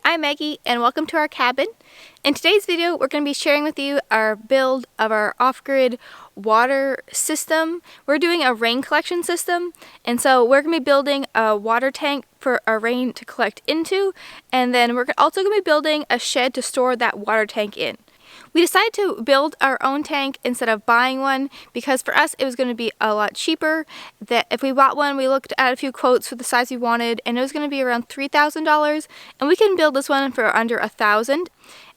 I'm Maggie and welcome to our cabin. In today's video we're going to be sharing with you our build of our off-grid water system. We're doing a rain collection system, and so we're going to be building a water tank for our rain to collect into, and then we're also going to be building a shed to store that water tank in. We decided to build our own tank instead of buying one because for us it was going to be a lot cheaper. That if we bought one, we looked at a few quotes for the size we wanted and it was going to be around $3,000, and we can build this one for under $1,000.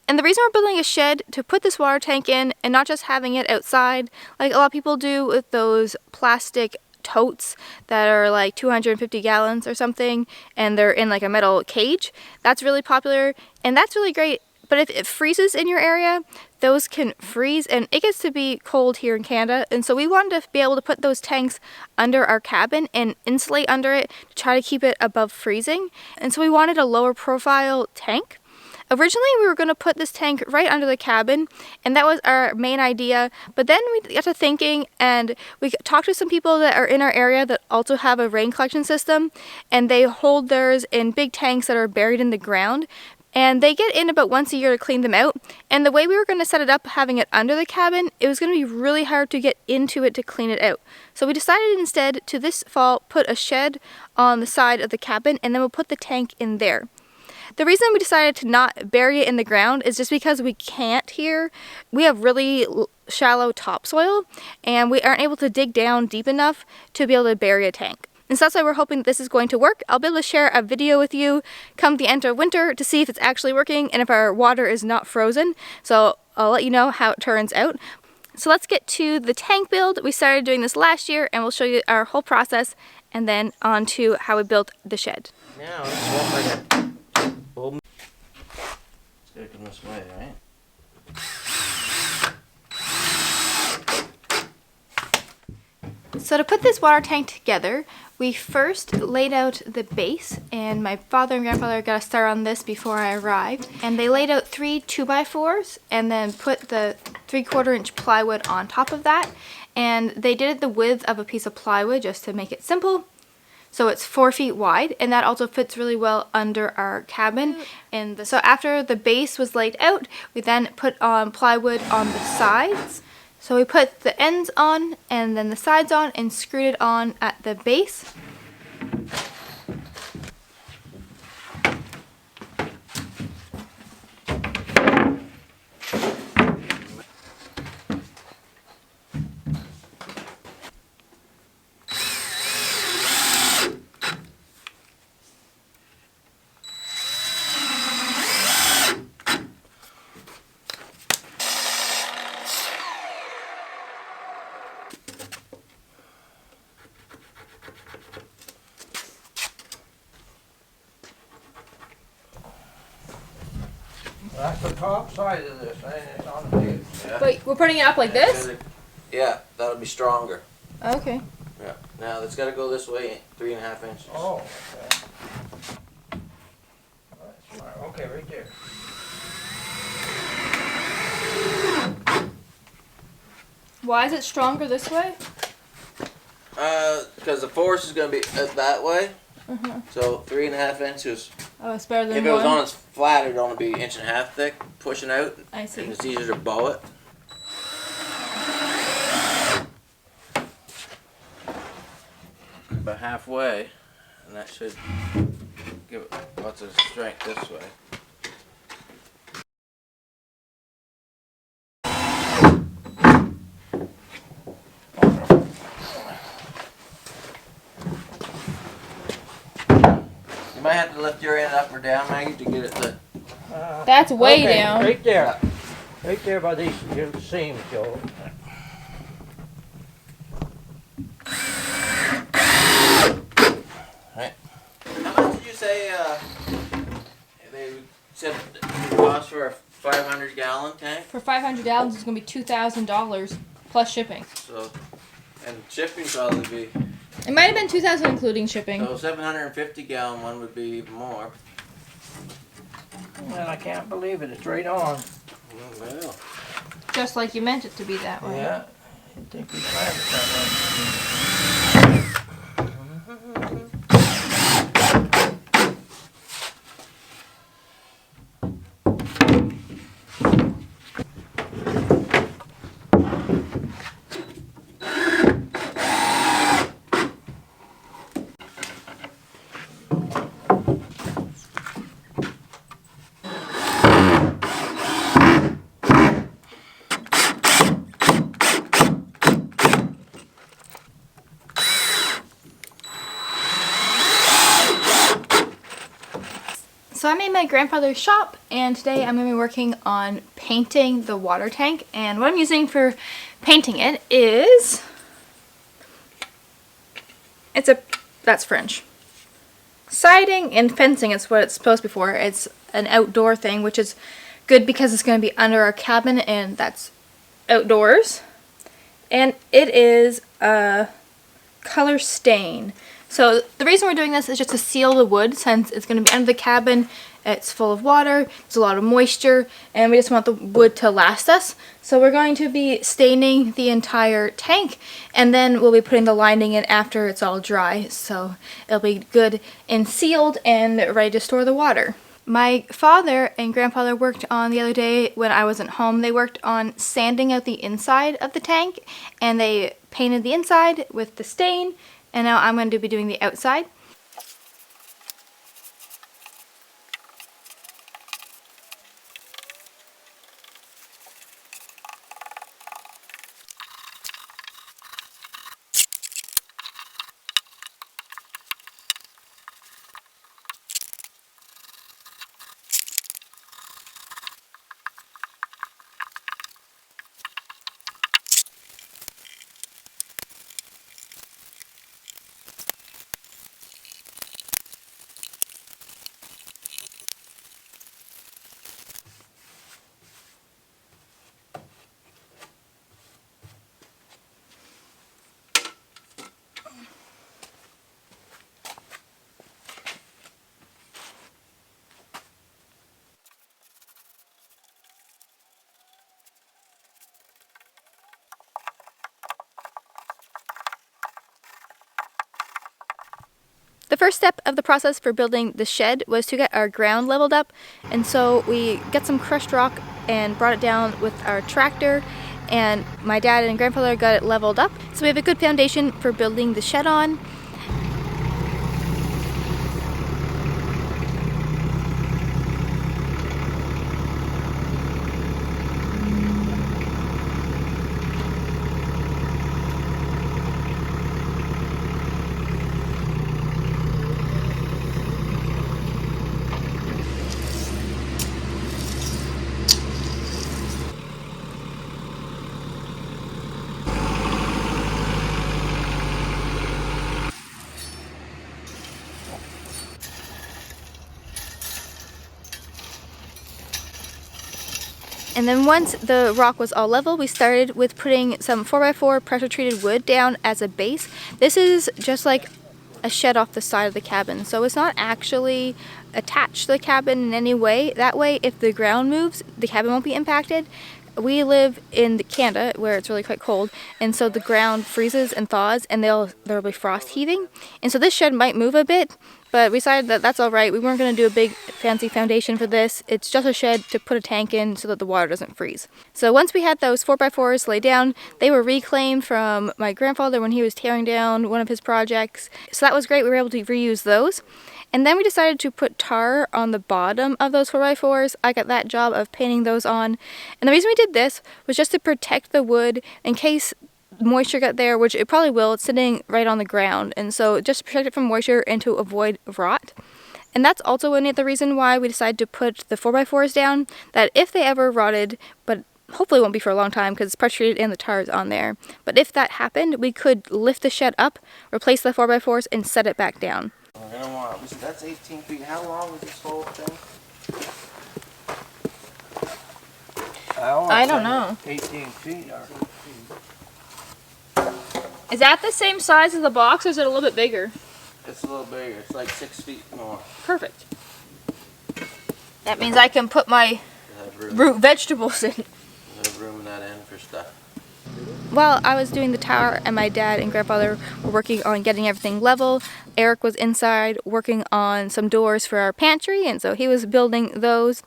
And the reason we're building a shed to put this water tank in and not just having it outside like a lot of people do with those plastic totes that are like 250 gallons or something, and they're in like a metal cage. That's really popular and that's really great. But if it freezes in your area, those can freeze, and it gets to be cold here in Canada. And so we wanted to be able to put those tanks under our cabin and insulate under it to try to keep it above freezing. And so we wanted a lower profile tank. Originally, we were going to put this tank right under the cabin, and that was our main idea. But then we got to thinking, and we talked to some people that are in our area that also have a rain collection system, and they hold theirs in big tanks that are buried in the ground. And they get in about once a year to clean them out. And the way we were going to set it up, having it under the cabin, it was going to be really hard to get into it to clean it out. So we decided instead to this fall put a shed on the side of the cabin, and then we'll put the tank in there. The reason we decided to not bury it in the ground is just because we can't here. We have really shallow topsoil, and we aren't able to dig down deep enough to be able to bury a tank. And so that's why we're hoping this is going to work. I'll be able to share a video with you come the end of winter to see if it's actually working and if our water is not frozen. So I'll let you know how it turns out. So let's get to the tank build. We started doing this last year and we'll show you our whole process and then on to how we built the shed. Now let's swap right in. It's gotta come this way, right? So to put this water tank together, we first laid out the base, and my father and grandfather got a start on this before I arrived. And they laid out 3 2x4s and then put the 3/4 inch plywood on top of that. And they did it the width of a piece of plywood just to make it simple. So it's 4 feet wide, and that also fits really well under our cabin. And so after the base was laid out, we then put on plywood on the sides. So we put the ends on and then the sides on and screwed it on at the base. That's the top side of this, ain't it? It's on the base. Yeah. Wait, we're putting it up like this? Yeah, that'll be stronger. Okay. Yeah. Now it's gotta go this way 3.5 inches. Oh, okay. That's smart. Okay, right there. Why is it stronger this way? Because the force is gonna be that way. So 3.5 inches. Oh, it's better than If it was on its flat, it'd only be 1.5 inches thick, pushing out. I see. And it's easier to bow it. About halfway, and that should give it lots of strength this way. You might have to lift your end up or down, Maggie, to get it to... That's way Okay, down. right there. Right there by these your seams, Joe. Right. How much did you say they said it cost for a 500 gallon tank? For 500 gallons, it's going to be $2,000 plus shipping. So, and shipping probably be... It might have been $2,000 including shipping. So 750 gallon one would be even more. And I can't believe it. It's right on. Well. Just like you meant it to be that way. Yeah. I think we planned it that way. So I'm in my grandfather's shop, and today I'm going to be working on painting the water tank. And what I'm using for painting it is, that's French. Siding and fencing is what it's supposed to be for. It's an outdoor thing, which is good because it's going to be under our cabin, and that's outdoors. And it is a color stain. So the reason we're doing this is just to seal the wood, since it's going to be under the cabin. It's full of water, there's a lot of moisture, and we just want the wood to last us. So we're going to be staining the entire tank, and then we'll be putting the lining in after it's all dry. So it'll be good and sealed and ready to store the water. My father and grandfather worked on the other day when I wasn't home. They worked on sanding out the inside of the tank, and they painted the inside with the stain, and now I'm going to be doing the outside. The first step of the process for building the shed was to get our ground leveled up, and so we got some crushed rock and brought it down with our tractor, and my dad and grandfather got it leveled up. So we have a good foundation for building the shed on. And then once the rock was all level, we started with putting some 4x4 pressure treated wood down as a base. This is just like a shed off the side of the cabin, so it's not actually attached to the cabin in any way. That way, if the ground moves, the cabin won't be impacted. We live in Canada where it's really quite cold, and so the ground freezes and thaws, and there'll be frost heaving, and so this shed might move a bit, but we decided that that's all right. We weren't going to do a big fancy foundation for this. It's just a shed to put a tank in so that the water doesn't freeze. So once we had those 4x4s laid down, they were reclaimed from my grandfather when he was tearing down one of his projects. So that was great. We were able to reuse those. And then we decided to put tar on the bottom of those 4x4s. I got that job of painting those on. And the reason we did this was just to protect the wood in case moisture got there, which it probably will. It's sitting right on the ground. And so just to protect it from moisture and to avoid rot. And that's also the reason why we decided to put the 4x4s down, that if they ever rotted, but hopefully it won't be for a long time because it's pressure treated and the tar is on there. But if that happened, we could lift the shed up, replace the 4x4s, and set it back down. We're gonna want, that's 18 feet. How long is this whole thing? I don't know. 18 feet. Is that the same size as the box, or is it a little bit bigger? It's a little bigger. It's like 6 feet more. Perfect. That means I can put my root vegetables in. There's room in that end for stuff. While I was doing the tower and my dad and grandfather were working on getting everything level, Eric was inside working on some doors for our pantry, and so he was building those.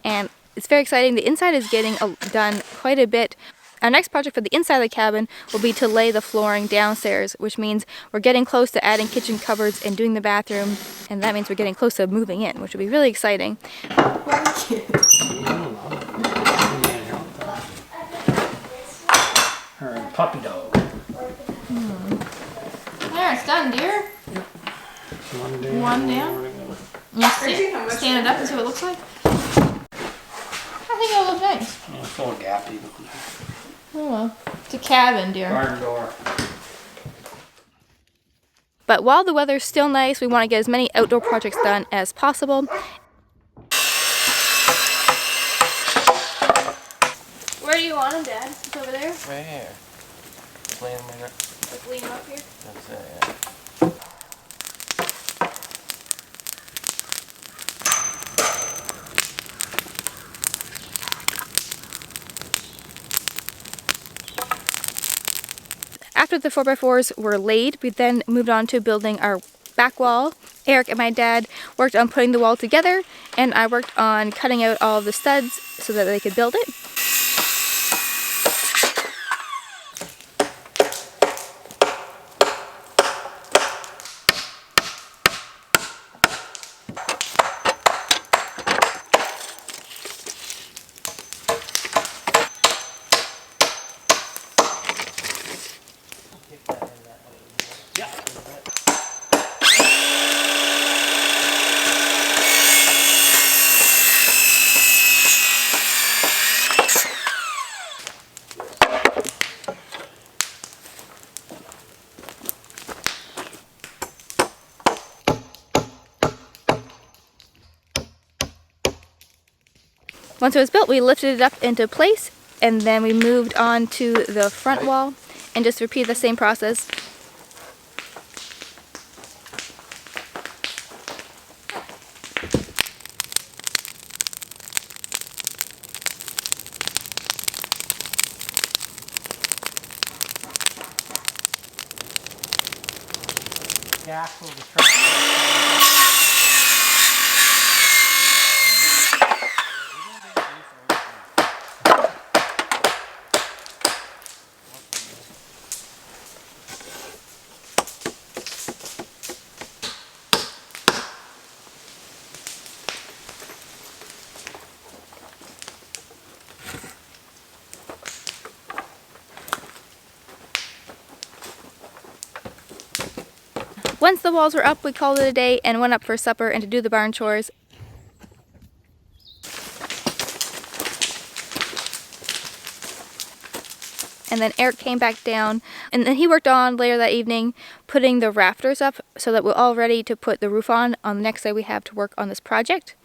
And it's very exciting. The inside is getting done quite a bit. Our next project for the inside of the cabin will be to lay the flooring downstairs, which means we're getting close to adding kitchen cupboards and doing the bathroom, and that means we're getting close to moving in, which will be really exciting. Her puppy dog. There, it's done, dear. One down. One down. You stand it up and see what it looks like. I think it'll look nice. Yeah, it's full of gappy. Oh well. It's a cabin, dear. Garden door. But while the weather's still nice, we want to get as many outdoor projects done as possible. Where do you want him, Dad? It's over there? Right here. Lean him in it. Like lean him up here? That's it, yeah. After the 4x4s were laid, we then moved on to building our back wall. Eric and my dad worked on putting the wall together, and I worked on cutting out all of the studs so that they could build it. Once it was built, we lifted it up into place, and then we moved on to the front wall and just repeated the same process. The axle of the truck. Once the walls were up, we called it a day and went up for supper and to do the barn chores. And then Eric came back down, and then he worked on later that evening putting the rafters up so that we're all ready to put the roof on the next day we have to work on this project.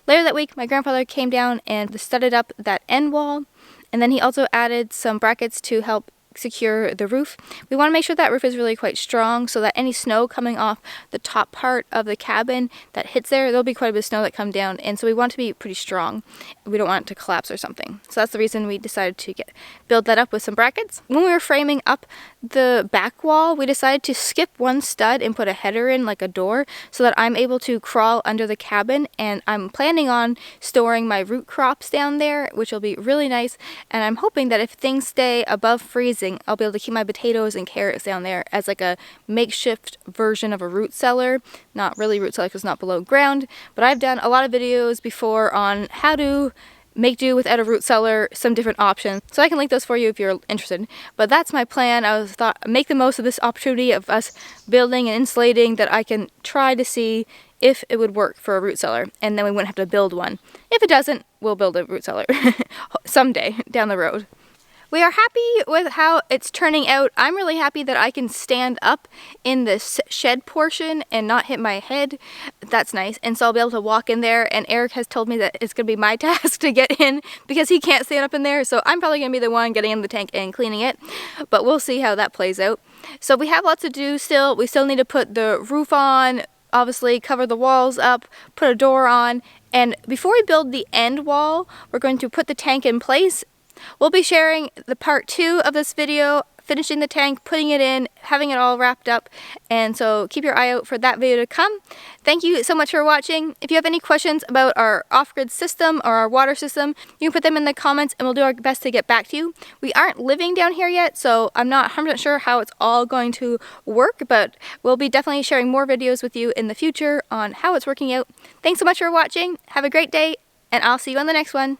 Later that week, my grandfather came down and studded up that end wall, and then he also added some brackets to help secure the roof. We want to make sure that roof is really quite strong so that any snow coming off the top part of the cabin that hits there'll be quite a bit of snow that come down, and so we want it to be pretty strong. We don't want it to collapse or something. So that's the reason we decided to build that up with some brackets. When we were framing up the back wall, we decided to skip one stud and put a header in, like a door, so that I'm able to crawl under the cabin, and I'm planning on storing my root crops down there, which will be really nice, and I'm hoping that if things stay above freezing, I'll be able to keep my potatoes and carrots down there as like a makeshift version of a root cellar. Not really root cellar because it's not below ground, but I've done a lot of videos before on how to make do without a root cellar, some different options. So I can link those for you if you're interested. But that's my plan. I thought make the most of this opportunity of us building and insulating, that I can try to see if it would work for a root cellar, and then we wouldn't have to build one. If it doesn't, we'll build a root cellar someday down the road. We are happy with how it's turning out. I'm really happy that I can stand up in this shed portion and not hit my head. That's nice. And so I'll be able to walk in there, and Eric has told me that it's going to be my task to get in because he can't stand up in there. So I'm probably going to be the one getting in the tank and cleaning it, but we'll see how that plays out. So we have lots to do still. We still need to put the roof on, obviously cover the walls up, put a door on, and before we build the end wall, we're going to put the tank in place. We'll be sharing the part 2 of this video finishing the tank, putting it in, having it all wrapped up. And so keep your eye out for that video to come. Thank you so much for watching. If you have any questions about our off-grid system or our water system, you can put them in the comments and we'll do our best to get back to you. We aren't living down here yet, so I'm not 100% sure how it's all going to work, but we'll be definitely sharing more videos with you in the future on how it's working out. Thanks so much for watching. Have a great day, and I'll see you on the next one.